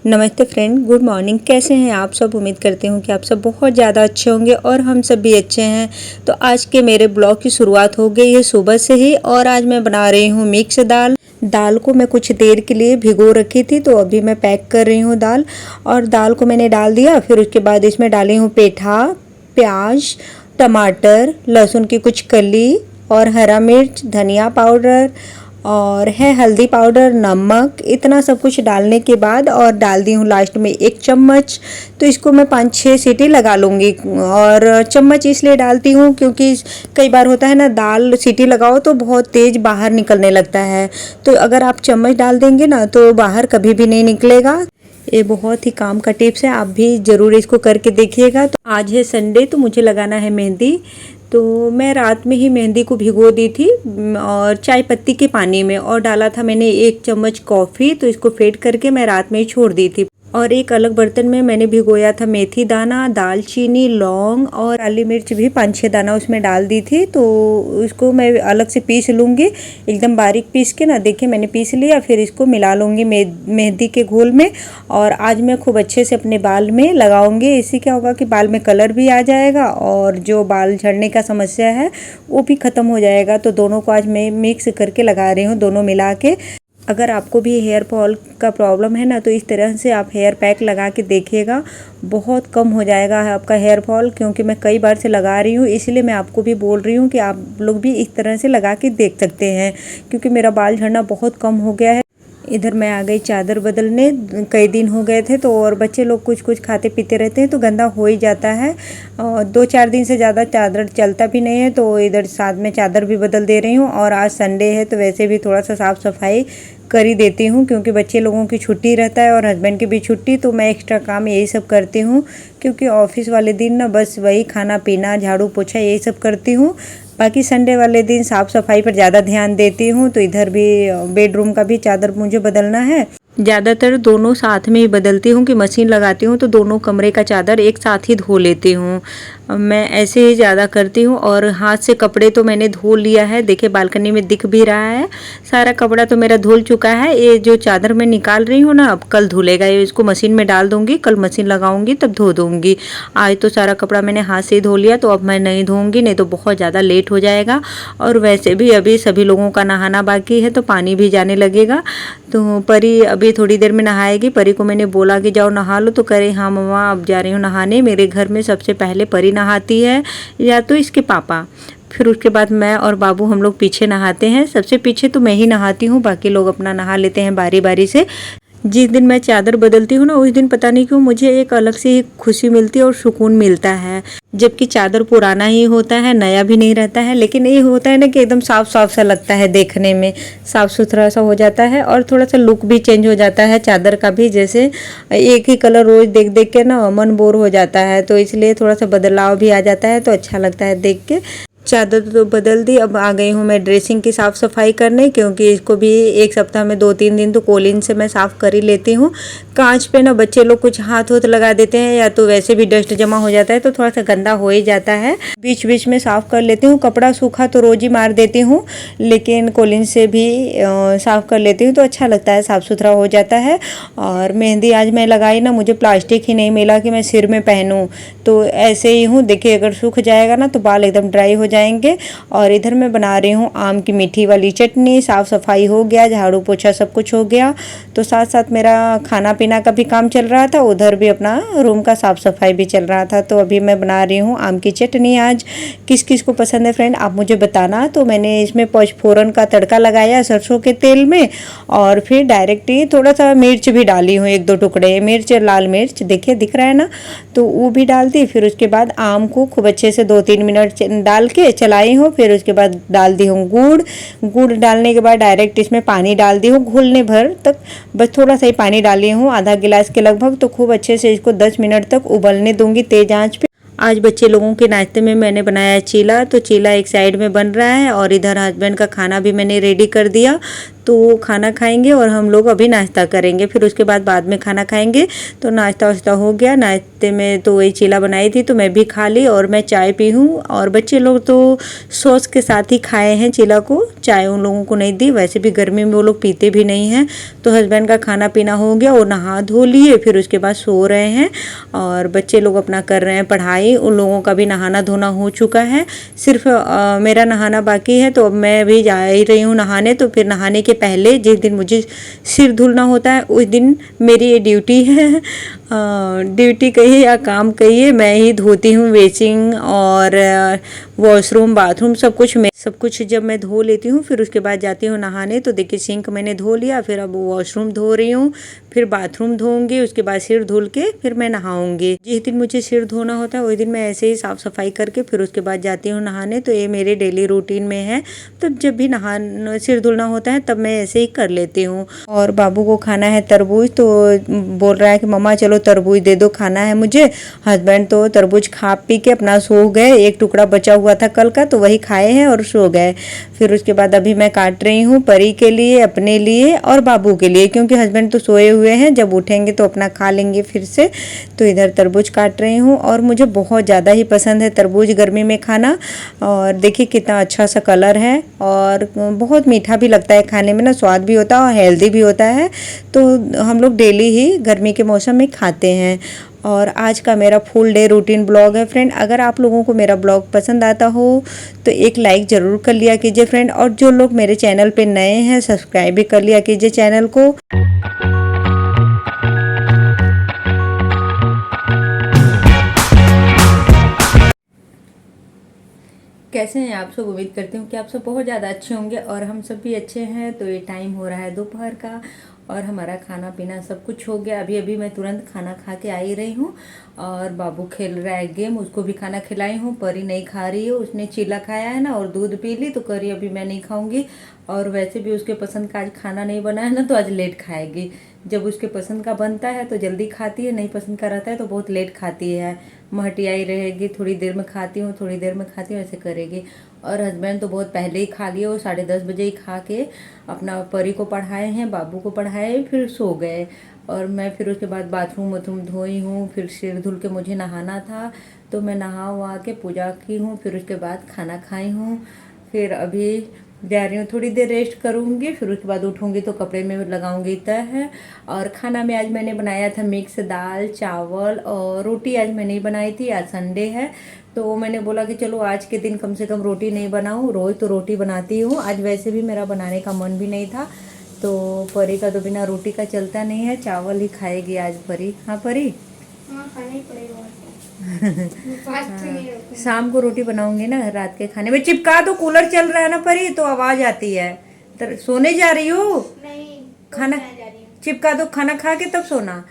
नमस्ते friend, good morning. कैसे हैं आप सब? उम्मीद करती हूँ कि आप सब बहुत ज़्यादा अच्छे होंगे और हम सब भी अच्छे हैं। तो आज के मेरे ब्लॉग की शुरुआत हो गई है सुबह से ही और आज मैं बना रही हूँ मिक्स दाल। दाल को मैं कुछ देर के लिए भिगो रखी थी, तो अभी मैं पैक कर रही हूँ दाल। और दाल को मैंने डाल दिया, फिर उसके बाद इसमें डाली हूँ पेठा, प्याज, टमाटर, लहसुन की कुछ कली और हरा मिर्च, धनिया पाउडर और है हल्दी पाउडर, नमक। इतना सब कुछ डालने के बाद और डाल दी हूँ लास्ट में 1 चम्मच। तो इसको मैं 5-6 सीटी लगा लूँगी। और चम्मच इसलिए डालती हूँ क्योंकि कई बार होता है ना, दाल सीटी लगाओ तो बहुत तेज़ बाहर निकलने लगता है। तो अगर आप चम्मच डाल देंगे ना तो बाहर कभी भी नहीं निकलेगा। ये बहुत ही काम का टिप्स है, आप भी ज़रूर इसको करके देखिएगा। तो आज है संडे, तो मुझे लगाना है मेहंदी। तो मैं रात में ही मेहंदी को भिगो दी थी और चाय पत्ती के पानी में, और डाला था मैंने 1 चम्मच कॉफ़ी। तो इसको फेंट करके मैं रात में ही छोड़ दी थी। और एक अलग बर्तन में मैंने भिगोया था मेथी दाना, दालचीनी, लौंग और काली मिर्च भी 5-6 दाना उसमें डाल दी थी। तो इसको मैं अलग से पीस लूँगी, एकदम बारीक पीस के ना। देखिए मैंने पीस लिया, फिर इसको मिला लूँगी मेहंदी के घोल में। और आज मैं खूब अच्छे से अपने बाल में लगाऊंगी। इससे क्या होगा कि बाल में कलर भी आ जाएगा और जो बाल झड़ने का समस्या है वो भी ख़त्म हो जाएगा। तो दोनों को आज मैं मिक्स करके लगा रही हूँ, दोनों मिला के। अगर आपको भी हेयर फॉल का प्रॉब्लम है ना, तो इस तरह से आप हेयर पैक लगा के देखिएगा, बहुत कम हो जाएगा आपका हेयर फॉल। क्योंकि मैं कई बार से लगा रही हूँ, इसलिए मैं आपको भी बोल रही हूँ कि आप लोग भी इस तरह से लगा के देख सकते हैं। क्योंकि मेरा बाल झड़ना बहुत कम हो गया है। इधर मैं आ गई चादर बदलने, कई दिन हो गए थे। तो और बच्चे लोग कुछ कुछ खाते पीते रहते हैं तो गंदा हो ही जाता है। 2-4 दिन से ज़्यादा चादर चलता भी नहीं है, तो इधर साथ में चादर भी बदल दे रही हूँ। और आज संडे है तो वैसे भी थोड़ा सा साफ़ सफाई कर ही देती हूँ, क्योंकि बच्चे लोगों की छुट्टी रहता है और हस्बैंड की भी छुट्टी। तो मैं एक्स्ट्रा काम यही सब करती हूँ, क्योंकि ऑफिस वाले दिन ना बस वही खाना पीना, झाड़ू पोछा यही सब करती हूँ। बाकी संडे वाले दिन साफ़ सफाई पर ज़्यादा ध्यान देती हूँ। तो इधर भी बेडरूम का भी चादर मुझे बदलना है। ज़्यादातर दोनों साथ में ही बदलती हूँ कि मशीन लगाती हूँ तो दोनों कमरे का चादर एक साथ ही धो लेती हूँ। मैं ऐसे ही ज़्यादा करती हूँ। और हाथ से कपड़े तो मैंने धो लिया है, देखिए बालकनी में दिख भी रहा है। सारा कपड़ा तो मेरा धुल चुका है। ये जो चादर मैं निकाल रही हूँ ना, अब कल धुलेगा। ये इसको मशीन में डाल दूँगी, कल मशीन लगाऊँगी तब धो दूँगी। आज तो सारा कपड़ा मैंने हाथ से धो लिया, तो अब मैं नहीं धोऊँगी, नहीं तो बहुत ज़्यादा लेट हो जाएगा। और वैसे भी अभी सभी लोगों का नहाना बाकी है, तो पानी भी जाने लगेगा। तो परी अभी थोड़ी देर में नहाएगी। परी को मैंने बोला कि जाओ नहा लो, तो करे हाँ मम्मा अब जा रही हूँ नहाने। मेरे घर में सबसे पहले परी नहाती है, या तो इसके पापा, फिर उसके बाद मैं और बाबू, हम लोग पीछे नहाते हैं। सबसे पीछे तो मैं ही नहाती हूँ, बाकी लोग अपना नहा लेते हैं बारी बारी से। जिस दिन मैं चादर बदलती हूँ ना, उस दिन पता नहीं क्यों मुझे एक अलग से खुशी मिलती है और सुकून मिलता है। जबकि चादर पुराना ही होता है, नया भी नहीं रहता है, लेकिन ये होता है ना कि एकदम साफ साफ सा लगता है, देखने में साफ सुथरा सा हो जाता है। और थोड़ा सा लुक भी चेंज हो जाता है चादर का भी। जैसे एक ही कलर रोज देख देख के ना मन बोर हो जाता है, तो इसलिए थोड़ा सा बदलाव भी आ जाता है, तो अच्छा लगता है देख के। चादर तो बदल दी, अब आ गई हूँ मैं ड्रेसिंग की साफ़ सफाई करने, क्योंकि इसको भी एक सप्ताह में 2-3 दिन तो कोलिन से मैं साफ़ कर ही लेती हूँ। कांच पे ना बच्चे लोग कुछ हाथ लगा देते हैं, या तो वैसे भी डस्ट जमा हो जाता है, तो थोड़ा सा गंदा हो ही जाता है। बीच बीच में साफ़ कर लेती हूँ। कपड़ा सूखा तो रोज़ ही मार देती हूँ, लेकिन कोलिन से भी साफ़ कर लेती हूँ, तो अच्छा लगता है, साफ़ सुथरा हो जाता है। और मेहंदी आज मैं लगाई ना, मुझे प्लास्टिक ही नहीं मिला कि मैं सिर में पहनूँ, तो ऐसे ही हूँ। देखिए अगर सूख जाएगा ना तो बाल एकदम ड्राई हो जाएंगे। और इधर मैं बना रही हूँ आम की मीठी वाली चटनी। साफ़ सफाई हो गया, झाड़ू पोछा सब कुछ हो गया, तो साथ साथ मेरा खाना पीना का भी काम चल रहा था, उधर भी अपना रूम का साफ़ सफाई भी चल रहा था। तो अभी मैं बना रही हूँ आम की चटनी। आज किस किस को पसंद है फ्रेंड, आप मुझे बताना। तो मैंने इसमें पचफोरन का तड़का लगाया सरसों के तेल में, और फिर डायरेक्ट ही थोड़ा सा मिर्च भी डाली हूँ, 1-2 टुकड़े मिर्च, लाल मिर्च, देखिए दिख रहा है ना, तो वो भी डाल दी। फिर उसके बाद आम को खूब अच्छे से 2-3 मिनट डाल के चलाई हूँ। फिर उसके बाद डाल दी हूँ गुड़ डालने के बाद डायरेक्ट इसमें पानी डाल दी हूँ घुलने भर तक, बस थोड़ा सा ही पानी डाली हूँ, आधा गिलास के लगभग। तो खूब अच्छे से इसको 10 मिनट तक उबलने दूंगी तेज आंच पे। आज बच्चे लोगों के नाश्ते में मैंने बनाया चीला, तो चीला एक साइड में बन रहा है और इधर हस्बैंड का खाना भी मैंने रेडी कर दिया। तो खाना खाएंगे और हम लोग अभी नाश्ता करेंगे, फिर उसके बाद में खाना खाएंगे। तो नाश्ता वाश्ता हो गया। नाश्ते में तो वही चीला बनाई थी तो मैं भी खा ली और मैं चाय पी हूँ। और बच्चे लोग तो सॉस के साथ ही खाए हैं चीला को, चाय उन लोगों को नहीं दी। वैसे भी गर्मी में वो लोग पीते भी नहीं हैं। तो हस्बैंड का खाना पीना हो गया, वो नहा धो लिए, फिर उसके बाद सो रहे हैं। और बच्चे लोग अपना कर रहे हैं पढ़ाई। उन लोगों का भी नहाना धोना हो चुका है, सिर्फ मेरा नहाना बाकी है। तो अब मैं भी जा ही रही हूँ नहाने। तो फिर नहाने के पहले जिस दिन मुझे सिर धुलना होता है उस दिन मेरी ये ड्यूटी है। ड्यूटी कहिए या काम कहिए, मैं ही धोती हूँ बेसिन और वॉशरूम बाथरूम सब कुछ जब मैं धो लेती हूँ फिर उसके बाद जाती हूँ नहाने। तो देखिए सिंक मैंने धो लिया, फिर अब वॉशरूम धो रही हूँ, फिर बाथरूम धोऊंगी, उसके बाद सिर धुल के फिर मैं नहाऊंगी। जिस दिन मुझे सिर धोना होता है उस दिन मैं ऐसे ही साफ सफाई करके फिर उसके बाद जाती हूँ नहाने। तो ये मेरे डेली रूटीन में है। तो जब भी सिर धुलना होता है तब मैं ऐसे ही कर लेती हूँ। और बाबू को खाना है तरबूज, तो बोल रहा है कि मम्मा चलो तरबूज दे दो, खाना है मुझे। हस्बैंड तो तरबूज खा पी के अपना सो गए। एक टुकड़ा बचा हुआ था कल का तो वही खाए हैं और सो गए। फिर उसके बाद अभी मैं काट रही हूँ परी के लिए, अपने लिए और बाबू के लिए, क्योंकि हस्बैंड तो सोए हुए हैं, जब उठेंगे तो अपना खा लेंगे फिर से। तो इधर तरबूज काट रही हूँ और मुझे बहुत ज़्यादा ही पसंद है तरबूज गर्मी में खाना। और देखिए कितना अच्छा सा कलर है और बहुत मीठा भी लगता है खाने में ना, स्वाद भी होता है और हेल्दी भी होता है। तो हम लोग डेली ही गर्मी के मौसम में खाते हैं। और आज का मेरा फुल डे रूटीन ब्लॉग है फ्रेंड। अगर आप लोगों को मेरा ब्लॉग पसंद आता हो तो एक लाइक ज़रूर कर लिया कीजिए फ्रेंड। और जो लोग मेरे चैनल पे नए हैं सब्सक्राइब भी कर लिया कीजिए चैनल को। कैसे हैं आप सब? उम्मीद करती हूँ कि आप सब बहुत ज़्यादा अच्छे होंगे और हम सब भी अच्छे हैं। तो ये टाइम हो रहा है दोपहर का और हमारा खाना पीना सब कुछ हो गया। अभी अभी मैं तुरंत खाना खा के आई रही हूँ और बाबू खेल रहा है गेम, उसको भी खाना खिलाई हूँ। परी नहीं खा रही है, उसने चीला खाया है ना और दूध पी ली, तो करी अभी मैं नहीं खाऊंगी। और वैसे भी उसके पसंद का आज खाना नहीं बना है ना, तो आज लेट खाएगी। जब उसके पसंद का बनता है तो जल्दी खाती है, नहीं पसंद का रहता है तो बहुत लेट खाती है। महटियाई रहेगी, थोड़ी देर में खाती हूँ, थोड़ी देर में खाती हूँ, ऐसे करेगी। और हस्बैंड तो बहुत पहले ही खा लिए, वो 10:30 बजे ही खा के अपना परी को पढ़ाए हैं, बाबू को पढ़ाए, फिर सो गए। और मैं फिर उसके बाद बाथरूम वाथरूम धोई हूँ, फिर सिर धुल के मुझे नहाना था तो मैं नहा वहा के पूजा की हूँ, फिर उसके बाद खाना खाई हूँ। फिर अभी जा रही हूँ, थोड़ी देर रेस्ट करूँगी, फिर उसके बाद उठूँगी तो कपड़े में लगाऊंगी तह। और खाना में आज मैंने बनाया था मिक्स दाल चावल और रोटी। आज मैंने ही बनाई थी, आज संडे है तो मैंने बोला कि चलो आज के दिन कम से कम रोटी नहीं बनाऊँ, रोज़ तो रोटी बनाती हूँ। आज वैसे भी मेरा बनाने का मन भी नहीं था, तो परी का तो बिना रोटी का चलता नहीं है, चावल ही खाएगी आज परी। हाँ परी, हाँ खाना ही पड़ेगा। शाम को रोटी बनाऊंगी ना रात के खाने में। चिपका दो, कूलर चल रहा है ना परी तो आवाज आती है। तो सोने जा रही हो? नहीं, खाना जा रही हूँ। चिपका दो, खाना खा के तब सोना।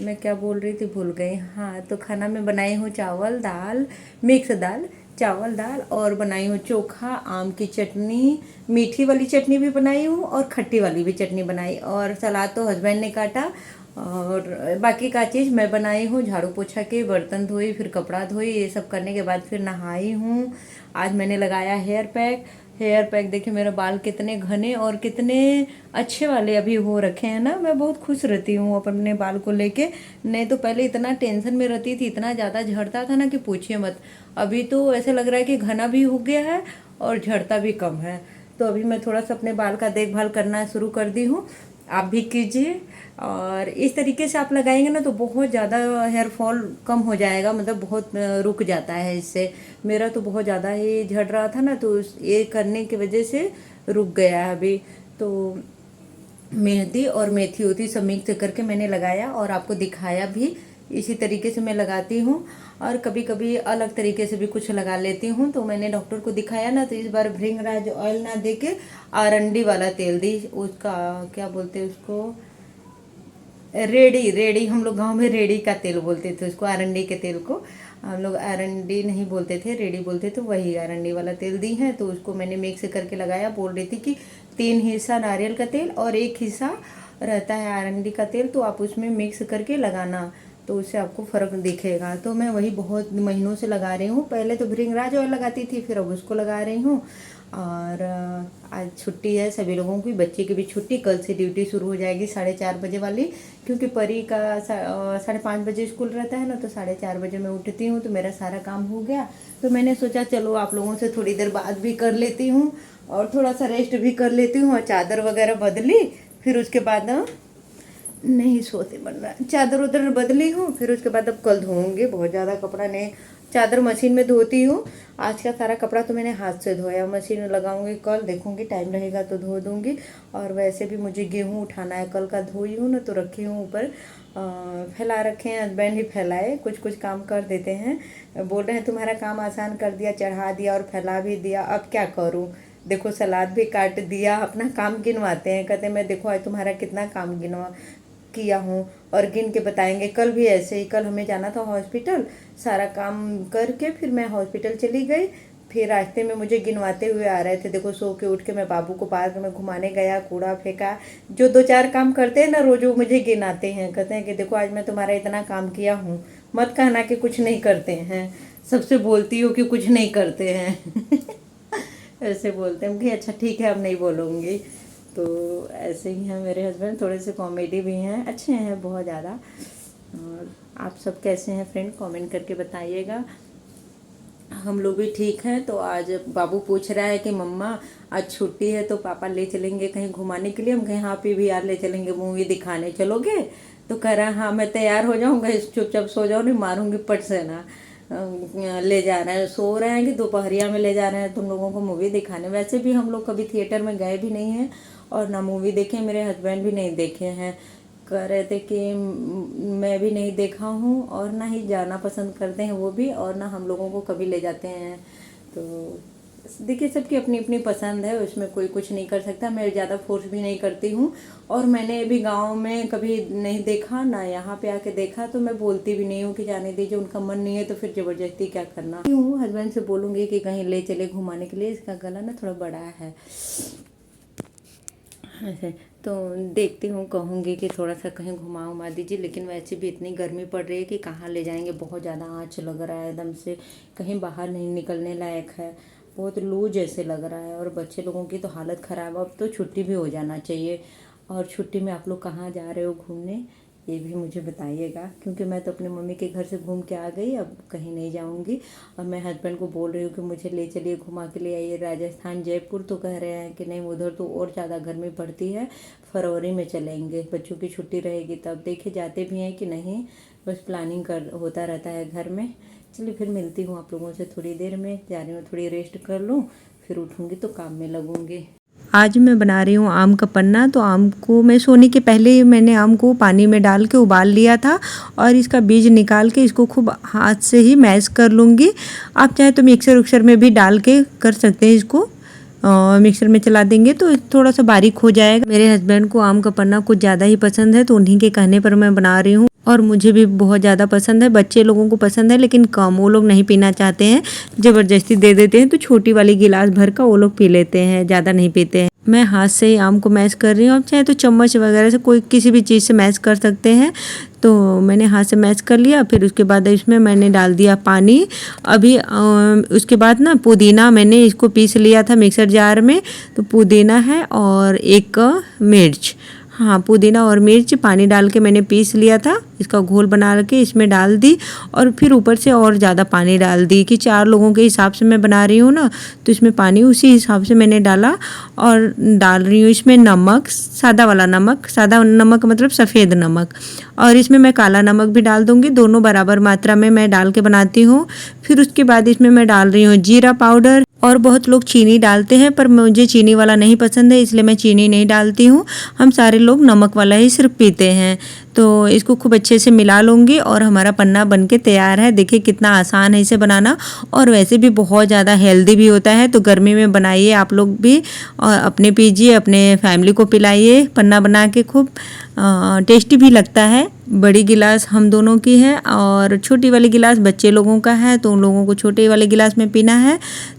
मैं क्या बोल रही थी भूल गई। हाँ, तो खाना में बनाई हूँ चावल दाल, मिक्स दाल चावल दाल, और बनाई हूँ चोखा, आम की चटनी, मीठी वाली चटनी भी बनाई हूँ और खट्टी वाली भी चटनी बनाई। और सलाद तो हस्बैंड ने काटा और बाकी का चीज़ मैं बनाई हूँ। झाड़ू पोछा के, बर्तन धोई, फिर कपड़ा धोई, ये सब करने के बाद फिर नहाई हूँ। आज मैंने लगाया हेयर पैक। हेयर पैक देखिए मेरे बाल कितने घने और कितने अच्छे वाले अभी हो रखे हैं ना। मैं बहुत खुश रहती हूँ अपने बाल को लेके। नहीं तो पहले इतना टेंशन में रहती थी, इतना ज़्यादा झड़ता था ना कि पूछिए मत। अभी तो ऐसे लग रहा है कि घना भी हो गया है और झड़ता भी कम है। तो अभी मैं थोड़ा सा अपने बाल का देखभाल करना शुरू कर दी हूँ, आप भी कीजिए। और इस तरीके से आप लगाएंगे ना तो बहुत ज़्यादा हेयर फॉल कम हो जाएगा, मतलब बहुत रुक जाता है इससे। मेरा तो बहुत ज़्यादा ही झड़ रहा था ना, तो ये करने की वजह से रुक गया है अभी। तो मेहंदी और मेथी होती सब मिक्स करके मैंने लगाया और आपको दिखाया भी। इसी तरीके से मैं लगाती हूँ और कभी कभी अलग तरीके से भी कुछ लगा लेती हूँ। तो मैंने डॉक्टर को दिखाया ना, तो इस बार भृंगराज ऑयल ना दे के आरंडी वाला तेल दी, उसका क्या बोलते हैं उसको, रेड़ी। रेड़ी हम लोग गांव में रेड़ी का तेल बोलते थे उसको, आरंडी के तेल को हम लोग आरंडी नहीं बोलते थे, रेड़ी बोलते थे। वही आरंडी वाला तेल दी है, तो उसको मैंने मिक्स करके लगाया। बोल रही थी कि 3 हिस्सा नारियल का तेल और 1 हिस्सा रहता है आरंडी का तेल, तो आप उसमें मिक्स करके लगाना। तो उससे आपको फ़र्क दिखेगा। तो मैं वही बहुत महीनों से लगा रही हूँ। पहले तो भृंगराज ऑयल लगाती थी, फिर अब उसको लगा रही हूँ। और आज छुट्टी है सभी लोगों की, बच्चे की भी छुट्टी। कल से ड्यूटी शुरू हो जाएगी 4:30 बजे वाली, क्योंकि परी का 5:30 बजे स्कूल रहता है ना, तो 4:30 बजे मैं उठती हूँ। तो मेरा सारा काम हो गया, तो मैंने सोचा चलो आप लोगों से थोड़ी देर बात भी कर लेती हूँ और थोड़ा सा रेस्ट भी कर लेती हूँ। और चादर वगैरह बदली, फिर उसके बाद नहीं सोते बन रहा, चादर उधर बदली हूँ। फिर उसके बाद अब कल धोऊंगी, बहुत ज़्यादा कपड़ा नहीं, चादर मशीन में धोती हूँ। आज का सारा कपड़ा तो मैंने हाथ से धोया, मशीन में लगाऊंगी कल, देखूंगी टाइम रहेगा तो धो दूंगी। और वैसे भी मुझे गेहूँ उठाना है, कल का धोई हूँ ना, तो रखी हूँ ऊपर, फैला रखे हैं, हस्बैंड ही फैलाए, कुछ कुछ काम कर देते हैं। बोल रहे हैं तुम्हारा काम आसान कर दिया, चढ़ा दिया और फैला भी दिया, अब क्या करूँ। देखो सलाद भी काट दिया, अपना काम गिनवाते हैं, कहते हैं मैं देखो आज तुम्हारा कितना काम किया हूँ और गिन के बताएंगे। कल भी ऐसे ही, कल हमें जाना था हॉस्पिटल, सारा काम करके फिर मैं हॉस्पिटल चली गई। फिर रास्ते में मुझे गिनवाते हुए आ रहे थे, देखो सो के उठ के मैं बाबू को पार्क में घुमाने गया, कूड़ा फेंका, जो 2-4 काम करते हैं ना रोज, वो मुझे गिनाते हैं, कहते हैं कि देखो आज मैं तुम्हारा इतना काम किया हूँ, मत कहना कि कुछ नहीं करते हैं। सबसे बोलती हो कि कुछ नहीं करते हैं ऐसे बोलते हैं कि अच्छा ठीक है अब नहीं बोलूँगी। तो ऐसे ही हैं मेरे हस्बैंड, थोड़े से कॉमेडी भी हैं, अच्छे हैं बहुत ज़्यादा। और आप सब कैसे हैं फ्रेंड, कमेंट करके बताइएगा। हम लोग भी ठीक हैं। तो आज बाबू पूछ रहा है कि मम्मा आज छुट्टी है तो पापा ले चलेंगे कहीं घुमाने के लिए। हम कहीं हाँ PVR ले चलेंगे, मूवी दिखाने चलोगे। तो कह रहा हाँ मैं तैयार हो जाऊँगा, चुपचाप सो जाओ, नहीं मारूंगी पट से ना। ले जा रहे हैं, सो रहे हैं कि दोपहरिया में ले जा रहे हैं तुम लोगों को मूवी दिखाने। वैसे भी हम लोग कभी थिएटर में गए भी नहीं हैं और ना मूवी देखे, मेरे हस्बैंड भी नहीं देखे हैं। कह रहे थे कि मैं भी नहीं देखा हूँ और ना ही जाना पसंद करते हैं वो भी, और ना हम लोगों को कभी ले जाते हैं। तो देखिए सबकी अपनी अपनी पसंद है, उसमें कोई कुछ नहीं कर सकता। मैं ज़्यादा फोर्स भी नहीं करती हूँ, और मैंने अभी गांव में कभी नहीं देखा ना यहाँ पे आके देखा, तो मैं बोलती भी नहीं हूँ कि जाने दीजिए, उनका मन नहीं है तो फिर ज़बरदस्ती क्या करना। हूँ हस्बैंड से बोलूँगी कि कहीं ले चले घुमाने के लिए, इसका गला ना थोड़ा बड़ा है ऐसे। तो देखती हूँ, कहूँगी कि थोड़ा सा कहीं घुमा दीजिए, लेकिन वैसे भी इतनी गर्मी पड़ रही है कि कहाँ ले जाएंगे। बहुत ज़्यादा आँच लग रहा है, एकदम से कहीं बाहर नहीं निकलने लायक है, बहुत लू जैसे लग रहा है। और बच्चे लोगों की तो हालत ख़राब है, अब तो छुट्टी भी हो जाना चाहिए। और छुट्टी में आप लोग कहाँ जा रहे हो घूमने, ये भी मुझे बताइएगा, क्योंकि मैं तो अपने मम्मी के घर से घूम के आ गई, अब कहीं नहीं जाऊंगी। और मैं हस्बैंड को बोल रही हूँ कि मुझे ले चलिए, घुमा के ले आइए राजस्थान, जयपुर। तो कह रहे हैं कि नहीं उधर तो और ज़्यादा गर्मी पड़ती है, फरवरी में चलेंगे, बच्चों की छुट्टी रहेगी तब। देखे जाते भी हैं कि नहीं, बस प्लानिंग होता रहता है घर में। चलिए फिर मिलती हूँ आप लोगों से थोड़ी देर में, जा रही हूँ थोड़ी रेस्ट कर लूँ, फिर उठूँगी तो काम में लगूँगी। आज मैं बना रही हूँ आम का पन्ना। तो आम को मैं सोने के पहले ही मैंने आम को पानी में डाल के उबाल लिया था, और इसका बीज निकाल के इसको खूब हाथ से ही मैश कर लूँगी। आप चाहे तो मिक्सर उक्सर में भी डाल के कर सकते हैं, इसको मिक्सर में चला देंगे तो थोड़ा सा बारीक हो जाएगा। मेरे हस्बैंड को आम का पन्ना कुछ ज़्यादा ही पसंद है, तो उन्हीं के कहने पर मैं बना रही हूँ, और मुझे भी बहुत ज़्यादा पसंद है। बच्चे लोगों को पसंद है लेकिन कम, वो लोग नहीं पीना चाहते हैं, ज़बरदस्ती दे देते हैं। तो छोटी वाली गिलास भर का वो लोग पी लेते हैं, ज़्यादा नहीं पीते हैं। मैं हाथ से ही आम को मैश कर रही हूँ, आप चाहे तो चम्मच वगैरह से, कोई किसी भी चीज़ से मैश कर सकते हैं। तो मैंने हाथ से मैश कर लिया, फिर उसके बाद इसमें मैंने डाल दिया पानी। अभी उसके बाद ना पुदीना, मैंने इसको पीस लिया था मिक्सर जार में, तो पुदीना है और एक मिर्च, हाँ पुदीना और मिर्च पानी डाल के मैंने पीस लिया था। इसका घोल बना के इसमें डाल दी, और फिर ऊपर से और ज़्यादा पानी डाल दी कि 4 लोगों के हिसाब से मैं बना रही हूँ ना, तो इसमें पानी उसी हिसाब से मैंने डाला। और डाल रही हूँ इसमें नमक, सादा वाला नमक, सादा नमक मतलब सफ़ेद नमक, और इसमें मैं काला नमक भी डाल दूँगी, दोनों बराबर मात्रा में मैं डाल के बनाती हूँ। फिर उसके बाद इसमें मैं डाल रही हूँ जीरा पाउडर, और बहुत लोग चीनी डालते हैं पर मुझे चीनी वाला नहीं पसंद है, इसलिए मैं चीनी नहीं डालती हूँ। हम सारे लोग नमक वाला ही सिर्फ पीते हैं। तो इसको खूब अच्छे से मिला लूँगी, और हमारा पन्ना बनके तैयार है। देखिए कितना आसान है इसे बनाना, और वैसे भी बहुत ज़्यादा हेल्दी भी होता है। तो गर्मी में बनाइए आप लोग भी, और अपने पीजिए, अपने फैमिली को पिलाइए, पन्ना बना के खूब टेस्टी भी लगता है। बड़ी गिलास हम दोनों की है और छोटी वाली गिलास बच्चे लोगों का है, तो उन लोगों को छोटे वाले गिलास में पीना है।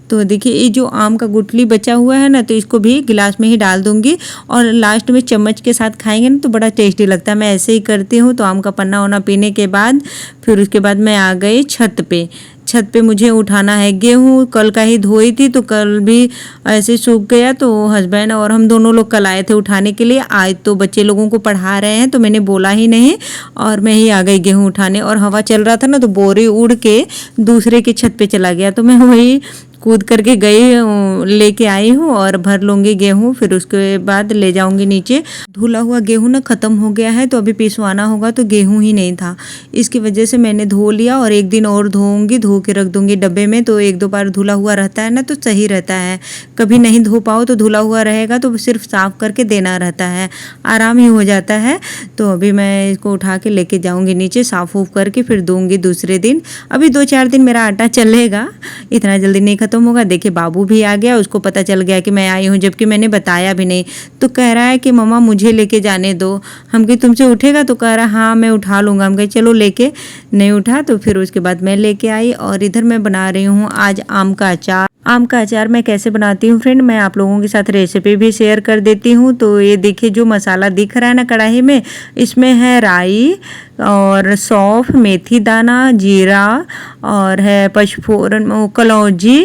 तो देखिए ये जो आम का गुठली बचा हुआ है ना, तो इसको भी गिलास में ही डाल दूंगी और लास्ट में चम्मच के साथ खाएंगे ना तो बड़ा टेस्टी लगता है। मैं ऐसे ही करती हूँ। तो आम का पन्ना वन्ना पीने के बाद फिर उसके बाद मैं आ गई छत पे मुझे उठाना है गेहूँ। कल का ही धोई थी तो कल भी ऐसे सूख गया, तो हस्बैंड और हम दोनों लोग कल आए थे उठाने के लिए। आज तो बच्चे लोगों को पढ़ा रहे हैं तो मैंने बोला ही नहीं और मैं ही आ गई गेहूँ उठाने। और हवा चल रहा था ना तो बोरी उड़ के दूसरे के छत पे चला गया, तो मैं वही कूद करके गई लेके आई हूँ और भर लूँगी गेहूँ। फिर उसके बाद ले जाऊँगी नीचे। धुला हुआ गेहूँ ना ख़त्म हो गया है, तो अभी पिसवाना होगा, तो गेहूँ ही नहीं था, इसकी वजह से मैंने धो लिया और एक दिन और धोऊंगी, धो के रख दूँगी डब्बे में। तो एक दो बार धुला हुआ रहता है ना तो सही रहता है। कभी नहीं धो पाओ तो धुला हुआ रहेगा तो सिर्फ साफ़ करके देना रहता है, आराम ही हो जाता है। तो अभी मैं इसको उठा के लेके जाऊँगी नीचे, साफ़ उफ करके फिर दूँगी दूसरे दिन। अभी 2-4 दिन मेरा आटा चलेगा, इतना जल्दी नहीं खत्म होगा। देखिए बाबू भी आ गया, उसको पता चल गया कि मैं आई हूँ, जबकि मैंने बताया भी नहीं। तो कह रहा है कि मम्मा मुझे लेके जाने दो। हम कहे तुमसे उठेगा? तो कह रहा हाँ मैं उठा लूँगा। हम कहे चलो लेके, नहीं उठा। तो फिर उसके बाद मैं लेके आई और इधर मैं बना रही हूँ आज आम का अचार। आम का अचार मैं कैसे बनाती हूँ फ्रेंड, मैं आप लोगों के साथ रेसिपी भी शेयर कर देती हूँ। तो ये देखिए जो मसाला दिख रहा है ना कढ़ाई में, इसमें है राई और सौंफ, मेथी दाना, जीरा और है पचफोरन, कलौंजी।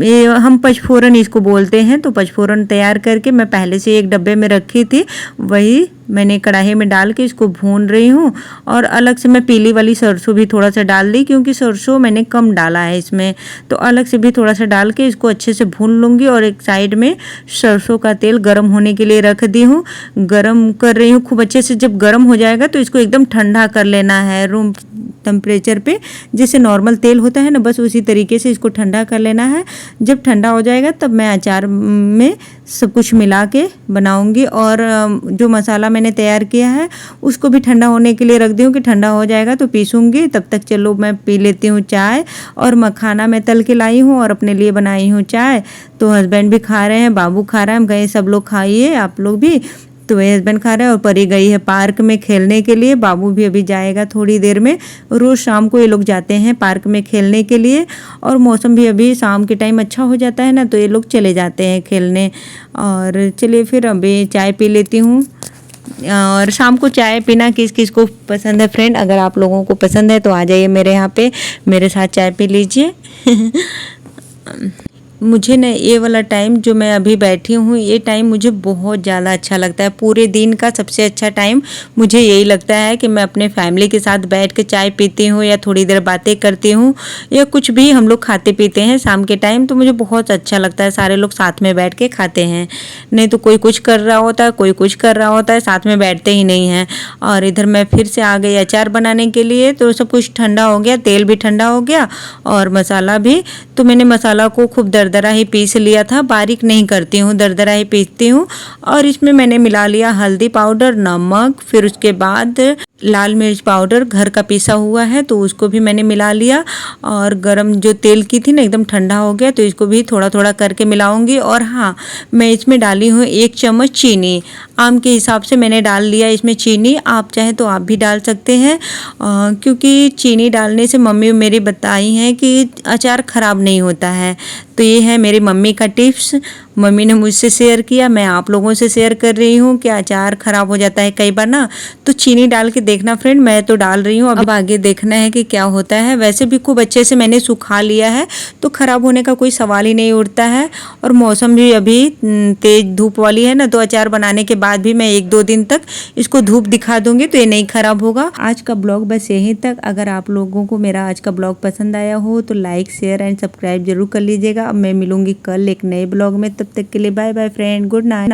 ये हम पचफोरन इसको बोलते हैं। तो पचफोरन तैयार करके मैं पहले से एक डब्बे में रखी थी, वही मैंने कढ़ाई में डाल के इसको भून रही हूँ। और अलग से मैं पीली वाली सरसों भी थोड़ा सा डाल दी, क्योंकि सरसों मैंने कम डाला है इसमें, तो अलग से भी थोड़ा सा डाल के इसको अच्छे से भून लूँगी। और एक साइड में सरसों का तेल गर्म होने के लिए रख दी हूँ, गर्म कर रही हूँ खूब अच्छे से। जब गर्म हो जाएगा तो इसको एकदम ठंडा कर लेना है रूम टेम्परेचर पे, जैसे नॉर्मल तेल होता है ना, बस उसी तरीके से इसको ठंडा कर लेना है। जब ठंडा हो जाएगा तब मैं अचार में सब कुछ मिला के बनाऊंगी। और जो मसाला मैंने तैयार किया है उसको भी ठंडा होने के लिए रख दी हूँ कि ठंडा हो जाएगा तो पीसूंगी। तब तक चलो मैं पी लेती हूँ चाय। और मखाना मैं तल के लाई हूँ और अपने लिए बनाई हूँ चाय। तो हस्बैंड भी खा रहे हैं, बाबू खा रहा है, हम गए सब लोग खाइए आप लोग भी। तो मेरे हस्बैंड खा रहे हैं और परी गई है पार्क में खेलने के लिए। बाबू भी अभी जाएगा थोड़ी देर में। रोज़ शाम को ये लोग जाते हैं पार्क में खेलने के लिए। और मौसम भी अभी शाम के टाइम अच्छा हो जाता है ना, तो ये लोग चले जाते हैं खेलने। और चलिए फिर अभी चाय पी लेती हूँ। और शाम को चाय पीना किस किस को पसंद है फ्रेंड, अगर आप लोगों को पसंद है तो आ जाइए मेरे यहाँ पे, मेरे साथ चाय पी लीजिए। मुझे ना ये वाला टाइम जो मैं अभी बैठी हूँ, ये टाइम मुझे बहुत ज़्यादा अच्छा लगता है। पूरे दिन का सबसे अच्छा टाइम मुझे यही लगता है कि मैं अपने फैमिली के साथ बैठ के चाय पीती हूँ या थोड़ी देर बातें करती हूँ या कुछ भी हम लोग खाते पीते हैं शाम के टाइम। तो मुझे बहुत अच्छा लगता है, सारे लोग साथ में बैठ के खाते हैं। नहीं तो कोई कुछ कर रहा होता है, कोई कुछ कर रहा होता है, साथ में बैठते ही नहीं हैं। और इधर मैं फिर से आ गई अचार बनाने के लिए। तो सब कुछ ठंडा हो गया, तेल भी ठंडा हो गया और मसाला भी। तो मैंने मसाला को खूब दरदरा ही पीस लिया था, बारीक नहीं करती हूँ, दरदरा ही पीसती हूँ। और इसमें मैंने मिला लिया हल्दी पाउडर, नमक, फिर उसके बाद लाल मिर्च पाउडर घर का पिसा हुआ है तो उसको भी मैंने मिला लिया। और गरम जो तेल की थी ना एकदम ठंडा हो गया, तो इसको भी थोड़ा थोड़ा करके मिलाऊंगी। और हाँ, मैं इसमें डाली हूँ 1 चम्मच चीनी, आम के हिसाब से मैंने डाल लिया इसमें चीनी। आप चाहे तो आप भी डाल सकते हैं, क्योंकि चीनी डालने से मम्मी मेरी बताई हैं कि अचार ख़राब नहीं होता है। तो ये है मेरी मम्मी का टिप्स, मम्मी ने मुझसे शेयर किया, मैं आप लोगों से शेयर कर रही हूँ कि अचार ख़राब हो जाता है कई बार ना, तो चीनी डाल के देखना फ्रेंड। मैं तो डाल रही हूँ, अब आगे देखना है कि क्या होता है। वैसे भी खूब अच्छे से मैंने सुखा लिया है तो ख़राब होने का कोई सवाल ही नहीं उठता है। और मौसम भी अभी तेज़ धूप वाली है ना, तो अचार बनाने के बाद भी मैं 1-2 दिन तक इसको धूप दिखा दूँगी तो ये नहीं ख़राब होगा। आज का ब्लॉग बस यहीं तक। अगर आप लोगों को मेरा आज का ब्लॉग पसंद आया हो तो लाइक, शेयर एंड सब्सक्राइब जरूर कर लीजिएगा। अब मैं मिलूँगी कल एक नए ब्लॉग में, तब तक के लिए bye bye friend, good night.